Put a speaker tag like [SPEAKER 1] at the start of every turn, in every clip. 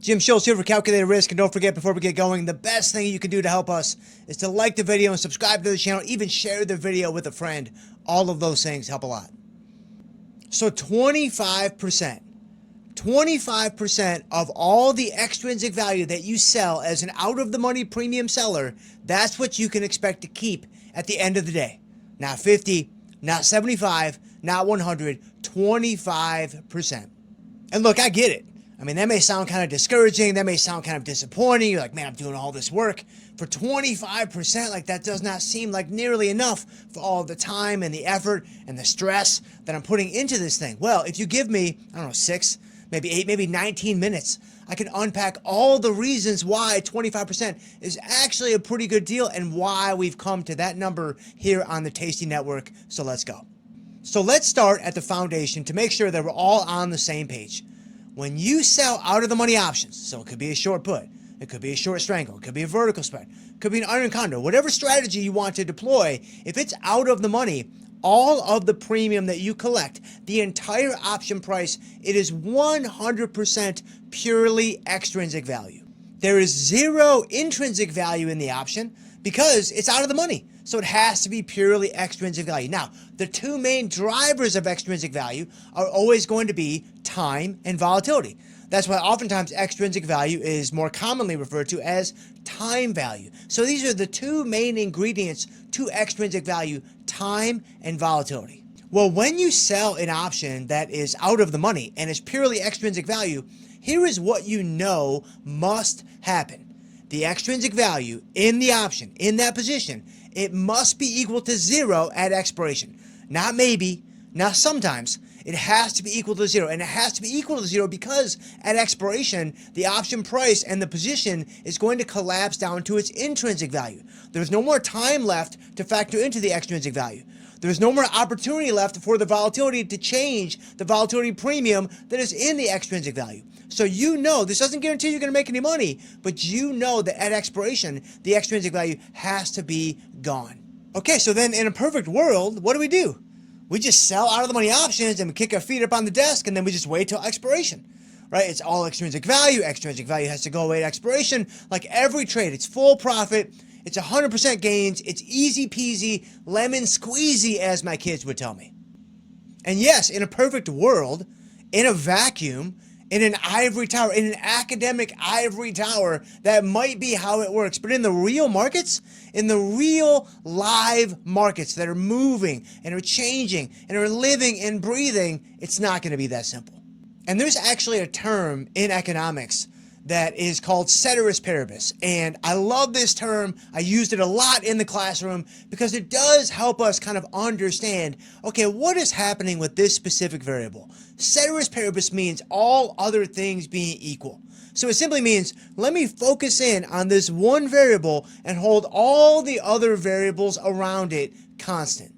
[SPEAKER 1] Jim Schultz here for Calculated Risk, and don't forget, before we get going, the best thing you can do to help us is to like the video and subscribe to the channel, even share the video with a friend. All of those things help a lot. So 25% of all the extrinsic value that you sell as an out-of-the-money premium seller, that's what you can expect to keep at the end of the day. Not 50, not 75, not 100, 25%. And look, I get it. I mean, that may sound kind of discouraging. That may sound kind of disappointing. You're like, man, I'm doing all this work for 25%. Like, that does not seem like nearly enough for all the time and the effort and the stress that I'm putting into this thing. Well, if you give me, I don't know, 6, maybe 8, maybe 19 minutes, I can unpack all the reasons why 25% is actually a pretty good deal and why we've come to that number here on the Tasty Network. So let's go. So let's start at the foundation to make sure that we're all on the same page. When you sell out of the money options, so it could be a short put, it could be a short strangle, it could be a vertical spread, it could be an iron condor, whatever strategy you want to deploy, if it's out of the money, all of the premium that you collect, the entire option price, it is 100% purely extrinsic value. There is zero intrinsic value in the option because it's out of the money. So it has to be purely extrinsic value. Now, the two main drivers of extrinsic value are always going to be time and volatility. That's why oftentimes extrinsic value is more commonly referred to as time value. So these are the two main ingredients to extrinsic value, time and volatility. Well, when you sell an option that is out of the money and is purely extrinsic value, here is what you know must happen. The extrinsic value in the option, in that position, it must be equal to 0 at expiration. Not maybe, not sometimes. It has to be equal to 0, and it has to be equal to 0 because at expiration, the option price and the position is going to collapse down to its intrinsic value. There's no more time left to factor into the extrinsic value. There's no more opportunity left for the volatility to change the volatility premium that is in the extrinsic value. So you know, this doesn't guarantee you're going to make any money, but you know that at expiration, the extrinsic value has to be gone. Okay, so then in a perfect world, what do? We just sell out of the money options and we kick our feet up on the desk and then we just wait till expiration, right? It's all extrinsic value. Extrinsic value has to go away at expiration. Like every trade, it's full profit. It's 100% gains. It's easy peasy, lemon squeezy, as my kids would tell me. And yes, in a perfect world, in a vacuum, in an ivory tower, in an academic ivory tower, that might be how it works. But in the real markets, in the real live markets that are moving and are changing and are living and breathing, it's not going to be that simple. And there's actually a term in economics that is called Ceteris Paribus. And I love this term. I used it a lot in the classroom because it does help us kind of understand, okay, what is happening with this specific variable? Ceteris Paribus means all other things being equal. So it simply means, let me focus in on this one variable and hold all the other variables around it constant.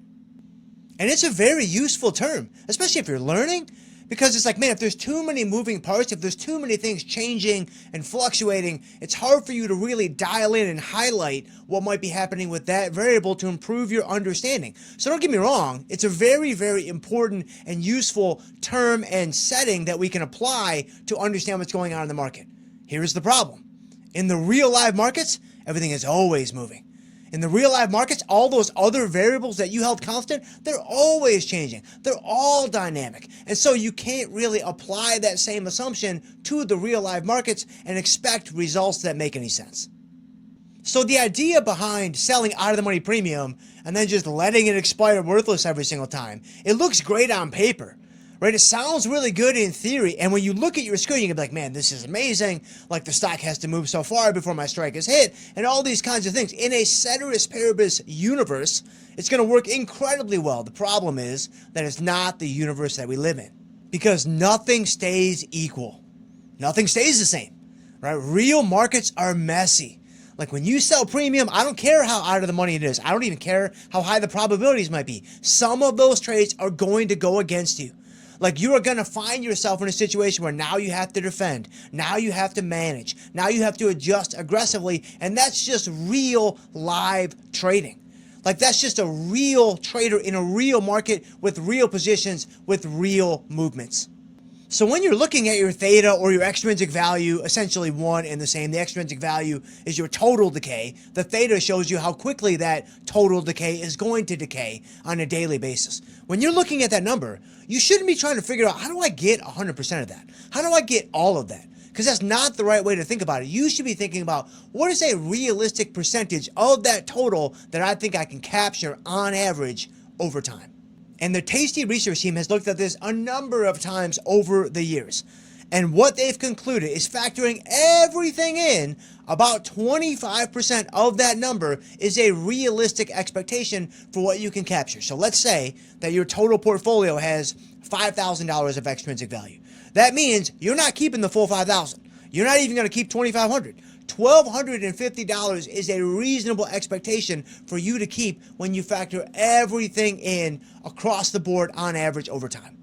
[SPEAKER 1] And it's a very useful term, especially if you're learning. Because it's like, man, if there's too many moving parts, if there's too many things changing and fluctuating, it's hard for you to really dial in and highlight what might be happening with that variable to improve your understanding. So don't get me wrong, it's a very, very important and useful term and setting that we can apply to understand what's going on in the market. Here's the problem. In the real live markets, everything is always moving. In the real life markets, all those other variables that you held constant, they're always changing. They're all dynamic. And so you can't really apply that same assumption to the real life markets and expect results that make any sense. So the idea behind selling out of the money premium and then just letting it expire worthless every single time, it looks great on paper. Right? It sounds really good in theory, and when you look at your screen, you can be like, man, this is amazing. Like, the stock has to move so far before my strike is hit, and all these kinds of things. In a Ceteris Paribus universe, it's going to work incredibly well. The problem is that it's not the universe that we live in, because nothing stays equal. Nothing stays the same, right? Real markets are messy. Like, when you sell premium, I don't care how out of the money it is. I don't even care how high the probabilities might be. Some of those trades are going to go against you. Like, you are going to find yourself in a situation where now you have to defend, now you have to manage, now you have to adjust aggressively, and that's just real live trading. Like, that's just a real trader in a real market with real positions, with real movements. So when you're looking at your theta or your extrinsic value, essentially one and the same. The extrinsic value is your total decay. The theta shows you how quickly that total decay is going to decay on a daily basis. When you're looking at that number, you shouldn't be trying to figure out, how do I get 100% of that? How do I get all of that? Because that's not the right way to think about it. You should be thinking about, what is a realistic percentage of that total that I think I can capture on average over time? And the Tasty research team has looked at this a number of times over the years. And what they've concluded is, factoring everything in, about 25% of that number is a realistic expectation for what you can capture. So let's say that your total portfolio has $5,000 of extrinsic value. That means you're not keeping the full $5,000. You're not even going to keep $2,500. $1,250 is a reasonable expectation for you to keep when you factor everything in across the board on average over time.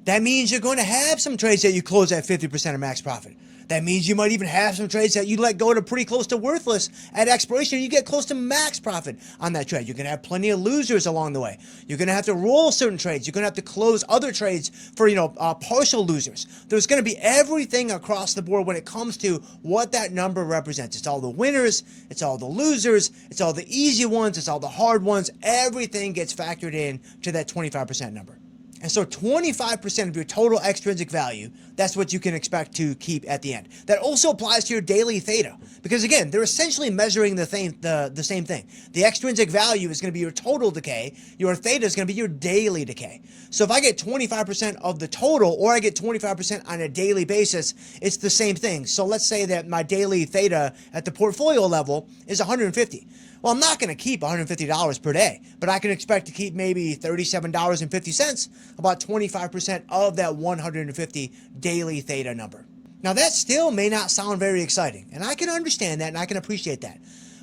[SPEAKER 1] That means you're going to have some trades that you close at 50% of max profit. That means you might even have some trades that you let go to pretty close to worthless at expiration. You get close to max profit on that trade. You're going to have plenty of losers along the way. You're going to have to roll certain trades. You're going to have to close other trades for, partial losers. There's going to be everything across the board when it comes to what that number represents. It's all the winners. It's all the losers. It's all the easy ones. It's all the hard ones. Everything gets factored in to that 25% number. And so 25% of your total extrinsic value, that's what you can expect to keep at the end. That also applies to your daily theta, because again, they're essentially measuring the same thing. The extrinsic value is going to be your total decay. Your theta is going to be your daily decay. So if I get 25% of the total, or I get 25% on a daily basis, it's the same thing. So let's say that my daily theta at the portfolio level is 150. Well, I'm not going to keep $150 per day, but I can expect to keep maybe $37.50, about 25% of that 150 daily theta number. Now, that still may not sound very exciting, and I can understand that and I can appreciate that.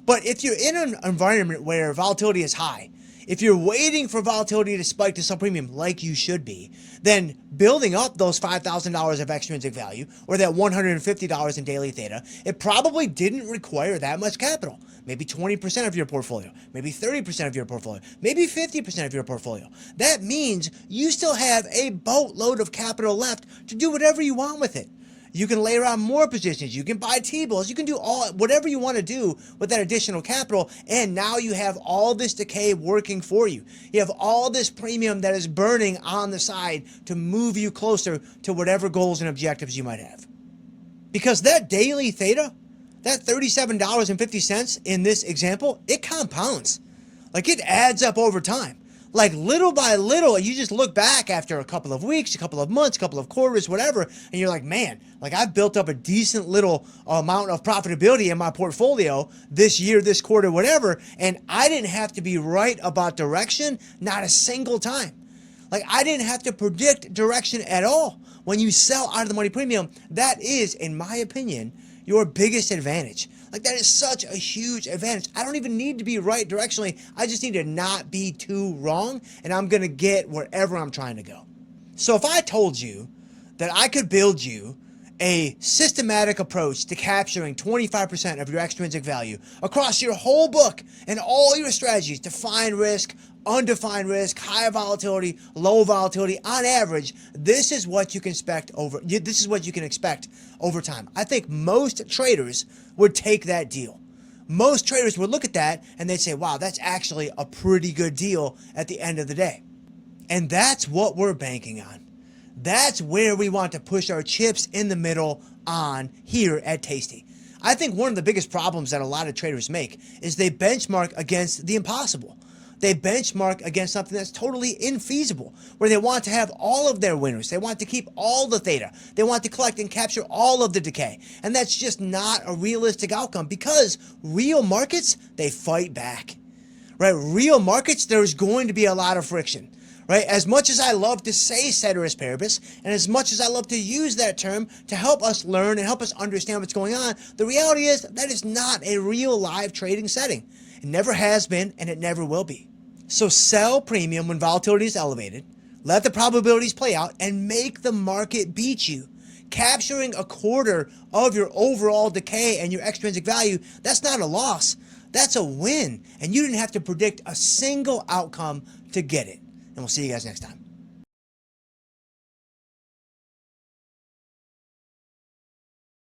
[SPEAKER 1] But if you're in an environment where volatility is high, if you're waiting for volatility to spike to some premium like you should be, then building up those $5,000 of extrinsic value, or that $150 in daily theta, it probably didn't require that much capital. Maybe 20% of your portfolio, maybe 30% of your portfolio, maybe 50% of your portfolio. That means you still have a boatload of capital left to do whatever you want with it. You can layer on more positions. You can buy T-bills. You can do whatever you want to do with that additional capital. And now you have all this decay working for you. You have all this premium that is burning on the side to move you closer to whatever goals and objectives you might have. Because that daily theta, that $37.50 in this example, it compounds. Like, it adds up over time. Like, little by little, you just look back after a couple of weeks, a couple of months, a couple of quarters, whatever, and you're like, man, like, I've built up a decent little amount of profitability in my portfolio this year, this quarter, whatever, and I didn't have to be right about direction, not a single time. Like, I didn't have to predict direction at all. When you sell out of the money premium, that is, in my opinion, your biggest advantage. Like, that is such a huge advantage. I don't even need to be right directionally. I just need to not be too wrong, and I'm going to get wherever I'm trying to go. So if I told you that I could build you a systematic approach to capturing 25% of your extrinsic value across your whole book and all your strategies, defined risk, undefined risk, high volatility, low volatility, on average, this is what you can expect over time. I think most traders would take that deal. Most traders would look at that and they'd say, wow, that's actually a pretty good deal at the end of the day. And that's what we're banking on. That's where we want to push our chips in the middle on here at Tasty. I think one of the biggest problems that a lot of traders make is they benchmark against the impossible. They benchmark against something that's totally infeasible, where they want to have all of their winners. They want to keep all the theta. They want to collect and capture all of the decay. And that's just not a realistic outcome, because real markets, they fight back. Right? Real markets, there's going to be a lot of friction. Right? As much as I love to say Ceteris Paribus, and as much as I love to use that term to help us learn and help us understand what's going on, the reality is that is not a real live trading setting. It never has been, and it never will be. So sell premium when volatility is elevated, let the probabilities play out, and make the market beat you. Capturing a quarter of your overall decay and your extrinsic value, that's not a loss. That's a win. And you didn't have to predict a single outcome to get it. And we'll see you guys next time.